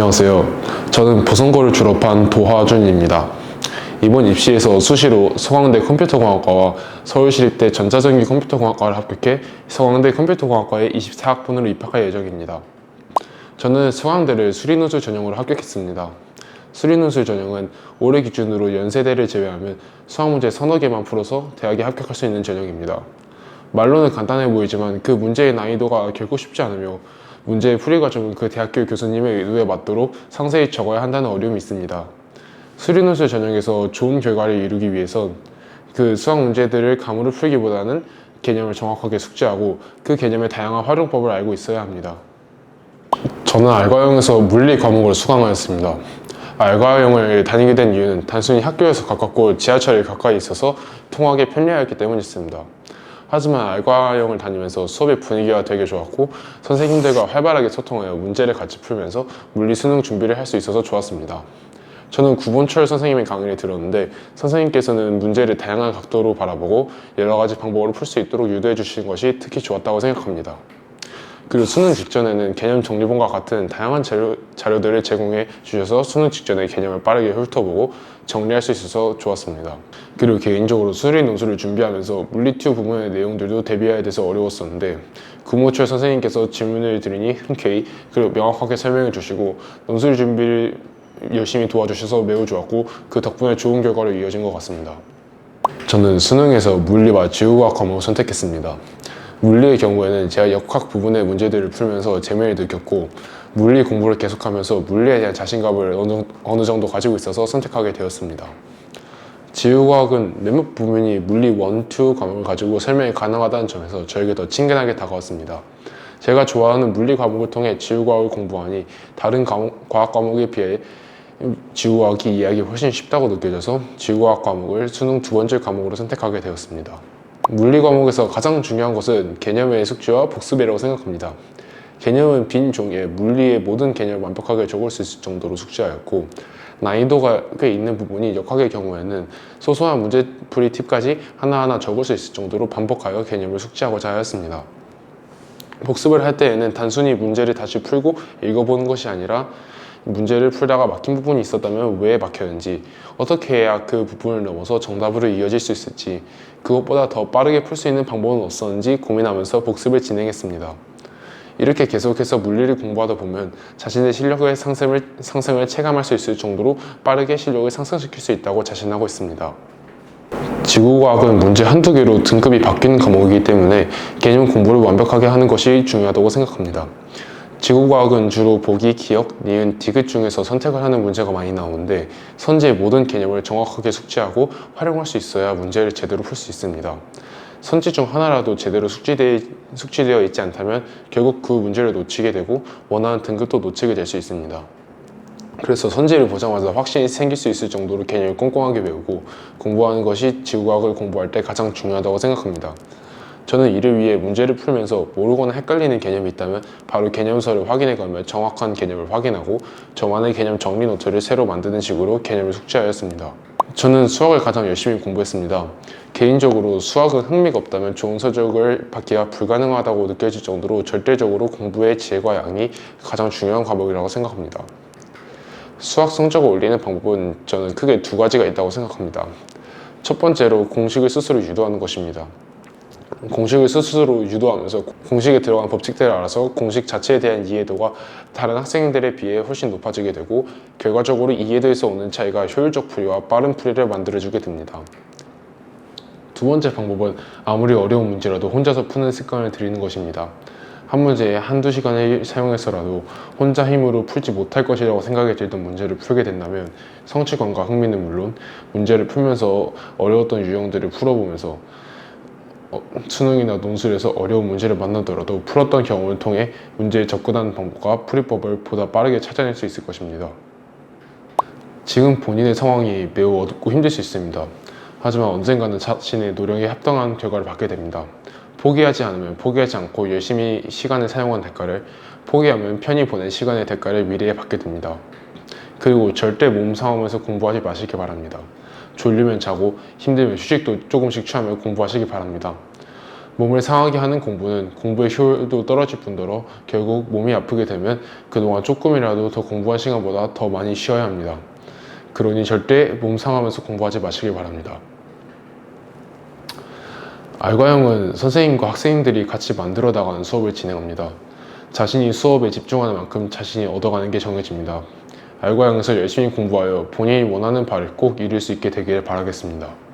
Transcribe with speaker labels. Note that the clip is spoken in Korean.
Speaker 1: 안녕하세요. 저는 보성고를 졸업한 도하준입니다. 이번 입시에서 수시로 서강대 컴퓨터공학과와 서울시립대 전자전기 컴퓨터공학과를 합격해 서강대 컴퓨터공학과에 24학번으로 입학할 예정입니다. 저는 서강대를 수리논술 전형으로 합격했습니다. 수리논술 전형은 올해 기준으로 연세대를 제외하면 수학 문제 서너 개만 풀어서 대학에 합격할 수 있는 전형입니다. 말로는 간단해 보이지만 그 문제의 난이도가 결코 쉽지 않으며 문제의 풀이 과정은 그 대학교 교수님의 의도에 맞도록 상세히 적어야 한다는 어려움이 있습니다. 수리논술 전형에서 좋은 결과를 이루기 위해선 그 수학 문제들을 감으로 풀기보다는 개념을 정확하게 숙지하고 그 개념의 다양한 활용법을 알고 있어야 합니다. 저는 알과형에서 물리 과목을 수강하였습니다. 알과형을 다니게 된 이유는 단순히 학교에서 가깝고 지하철이 가까이 있어서 통학에 편리하였기 때문이었습니다. 하지만 알과형을 다니면서 수업의 분위기가 되게 좋았고 선생님들과 활발하게 소통하여 문제를 같이 풀면서 물리 수능 준비를 할 수 있어서 좋았습니다. 저는 구본철 선생님의 강의를 들었는데 선생님께서는 문제를 다양한 각도로 바라보고 여러 가지 방법으로 풀 수 있도록 유도해 주시는 것이 특히 좋았다고 생각합니다. 그리고 수능 직전에는 개념 정리본과 같은 다양한 자료들을 제공해 주셔서 수능 직전에 개념을 빠르게 훑어보고 정리할 수 있어서 좋았습니다. 그리고 개인적으로 수리 논술을 준비하면서 물리2 부분의 내용들도 대비해야 돼서 어려웠었는데 구모철 선생님께서 질문을 드리니 흔쾌히 그리고 명확하게 설명해 주시고 논술 준비를 열심히 도와주셔서 매우 좋았고 그 덕분에 좋은 결과로 이어진 것 같습니다. 저는 수능에서 물리와 지구과학 과목을 선택했습니다. 물리의 경우에는 제가 역학 부분의 문제들을 풀면서 재미를 느꼈고 물리 공부를 계속하면서 물리에 대한 자신감을 어느 정도 가지고 있어서 선택하게 되었습니다. 지구과학은 몇몇 부분이 물리 1, 2 과목을 가지고 설명이 가능하다는 점에서 저에게 더 친근하게 다가왔습니다. 제가 좋아하는 물리 과목을 통해 지구과학을 공부하니 다른 과학 과목에 비해 지구과학이 이해하기 훨씬 쉽다고 느껴져서 지구과학 과목을 수능 두 번째 과목으로 선택하게 되었습니다. 물리 과목에서 가장 중요한 것은 개념의 숙지와 복습이라고 생각합니다. 개념은 빈 종이에 물리의 모든 개념을 완벽하게 적을 수 있을 정도로 숙지하였고 난이도가 꽤 있는 부분이 역학의 경우에는 소소한 문제풀이 팁까지 하나하나 적을 수 있을 정도로 반복하여 개념을 숙지하고자 하였습니다. 복습을 할 때에는 단순히 문제를 다시 풀고 읽어보는 것이 아니라 문제를 풀다가 막힌 부분이 있었다면 왜 막혔는지, 어떻게 해야 그 부분을 넘어서 정답으로 이어질 수 있을지, 그것보다 더 빠르게 풀 수 있는 방법은 없었는지 고민하면서 복습을 진행했습니다. 이렇게 계속해서 물리를 공부하다 보면 자신의 실력의 상승을 체감할 수 있을 정도로 빠르게 실력을 상승시킬 수 있다고 자신하고 있습니다. 지구과학은 문제 한두 개로 등급이 바뀌는 과목이기 때문에 개념 공부를 완벽하게 하는 것이 중요하다고 생각합니다. 지구과학은 주로 보기, 기억, 니은, 디귿 중에서 선택을 하는 문제가 많이 나오는데 선지의 모든 개념을 정확하게 숙지하고 활용할 수 있어야 문제를 제대로 풀 수 있습니다. 선지 중 하나라도 제대로 숙지되어 있지 않다면 결국 그 문제를 놓치게 되고 원하는 등급도 놓치게 될 수 있습니다. 그래서 선지를 보자마자 확신이 생길 수 있을 정도로 개념을 꼼꼼하게 외우고 공부하는 것이 지구과학을 공부할 때 가장 중요하다고 생각합니다. 저는 이를 위해 문제를 풀면서 모르거나 헷갈리는 개념이 있다면 바로 개념서를 확인해 가며 정확한 개념을 확인하고 저만의 개념 정리 노트를 새로 만드는 식으로 개념을 숙지하였습니다. 저는 수학을 가장 열심히 공부했습니다. 개인적으로 수학은 흥미가 없다면 좋은 성적을 받기가 불가능하다고 느껴질 정도로 절대적으로 공부의 질과 양이 가장 중요한 과목이라고 생각합니다. 수학 성적을 올리는 방법은 저는 크게 두 가지가 있다고 생각합니다. 첫 번째로 공식을 스스로 유도하는 것입니다. 공식을 스스로 유도하면서 공식에 들어간 법칙들을 알아서 공식 자체에 대한 이해도가 다른 학생들에 비해 훨씬 높아지게 되고 결과적으로 이해도에서 오는 차이가 효율적 풀이와 빠른 풀이를 만들어주게 됩니다. 두 번째 방법은 아무리 어려운 문제라도 혼자서 푸는 습관을 들이는 것입니다. 한 문제에 한두 시간을 사용해서라도 혼자 힘으로 풀지 못할 것이라고 생각이 들던 문제를 풀게 된다면 성취감과 흥미는 물론 문제를 풀면서 어려웠던 유형들을 풀어보면서 수능이나 논술에서 어려운 문제를 만나더라도 풀었던 경험을 통해 문제에 접근하는 방법과 풀이법을 보다 빠르게 찾아낼 수 있을 것입니다. 지금 본인의 상황이 매우 어둡고 힘들 수 있습니다. 하지만 언젠가는 자신의 노력에 합당한 결과를 받게 됩니다. 포기하지 않으면 포기하지 않고 열심히 시간을 사용한 대가를, 포기하면 편히 보낸 시간의 대가를 미래에 받게 됩니다. 그리고 절대 몸싸움에서 공부하지 마시기 바랍니다. 졸리면 자고 힘들면 휴식도 조금씩 취하며 공부하시기 바랍니다. 몸을 상하게 하는 공부는 공부의 효율도 떨어질 뿐더러 결국 몸이 아프게 되면 그동안 조금이라도 더 공부한 시간보다 더 많이 쉬어야 합니다. 그러니 절대 몸 상하면서 공부하지 마시길 바랍니다. 알과형은 선생님과 학생들이 같이 만들어 나가는 수업을 진행합니다. 자신이 수업에 집중하는 만큼 자신이 얻어가는 게 정해집니다. 알과형에서 열심히 공부하여 본인이 원하는 바를 꼭 이룰 수 있게 되기를 바라겠습니다.